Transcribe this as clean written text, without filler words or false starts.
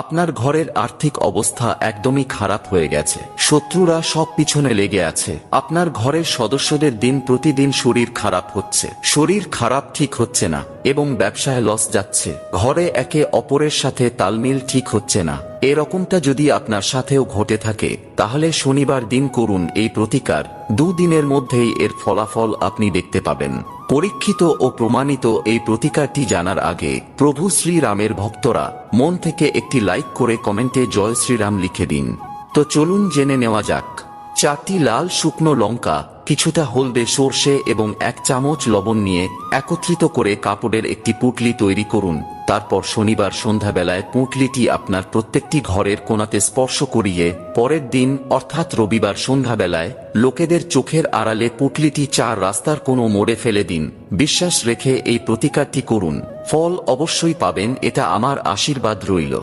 আপনার ঘরের আর্থিক অবস্থা একদমই খারাপ হয়ে গেছে, শত্রুরা সব পিছনে লেগে আছে। আপনার ঘরের সদস্যদের দিন প্রতিদিন শরীর খারাপ হচ্ছে, শরীর খারাপ ঠিক হচ্ছে না এবং ব্যবসায় লস যাচ্ছে। ঘরে একে অপরের সাথে তালমিল ঠিক হচ্ছে না। এরকমটা যদি আপনার সাথেও ঘটে থাকে তাহলে শনিবার দিন করুন এই প্রতিকার। 2 দিনের মধ্যেই এর ফলাফল আপনি দেখতে পাবেন। পরীক্ষিত ও প্রমাণিত এই প্রতিকারটি জানার আগে প্রভু শ্রীরামের ভক্তরা মন থেকে একটি লাইক করে কমেন্টে জয় শ্রীরাম লিখে দিন। তো চলুন জেনে নেওয়া যাক। 4টি লাল শুকনো লঙ্কা, কিছুটা হলদে সর্ষে এবং 1 চামচ লবণ নিয়ে একত্রিত করে কাপড়ের একটি পুঁটলি তৈরি করুন। তারপর শনিবার সন্ধ্যাবেলায় পুঁটলিটি আপনার প্রত্যেকটি ঘরের কোণাতে স্পর্শ করিয়ে পরের দিন অর্থাৎ রবিবার সন্ধ্যাবেলায় লোকেদের চোখের আড়ালে পুঁটলিটি 4 রাস্তার কোনো মোড়ে ফেলে দিন। বিশ্বাস রেখে এই প্রতিকারটি করুন, ফল অবশ্যই পাবেন, এটা আমার আশীর্বাদ রইল।